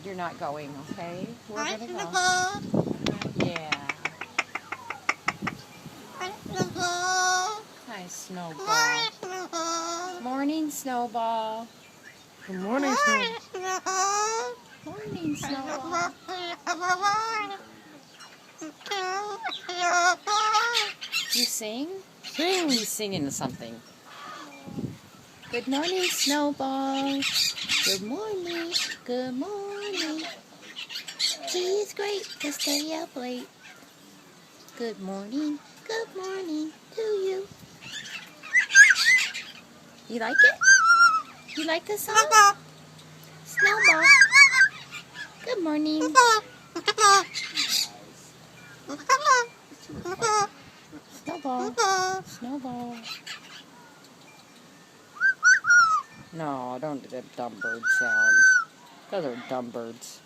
You're not going, okay? We're gonna go. Yeah. Hi, Snowball. Morning, Snowball. Good morning, Snowball. Morning, Snowball. You sing? Sing. He's singing something. Good morning, Snowball. Good morning. Good morning. Tea is great to stay up late. Good morning. Good morning to you. You like it? You like the song? Snowball. Good morning. Snowball. Snowball. No, don't do the dumb bird sounds. Those are dumb birds.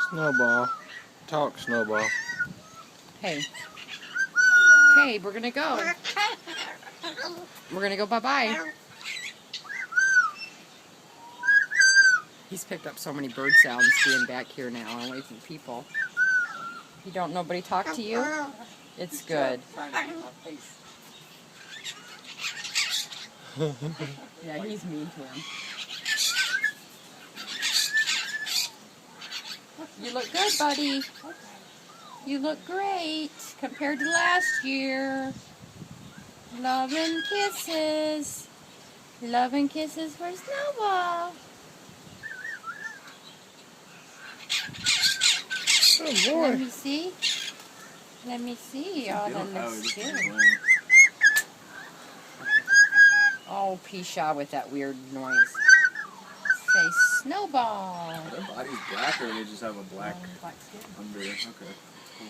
Snowball. Talk, Snowball. Hey. Okay, we're gonna go. We're gonna go bye-bye. He's picked up so many bird sounds being back here now and away from people. You don't nobody talk to you? It's good. Yeah, he's mean to him. You look good, buddy. You look great compared to last year. Love and kisses. Love and kisses for Snowball. Good boy. Let me see. Let me see. Oh, that looks good. Oh, Pisha with that weird noise. Say Snowball. Their body's blacker, they just have a black Black skin. under. Okay. Cool.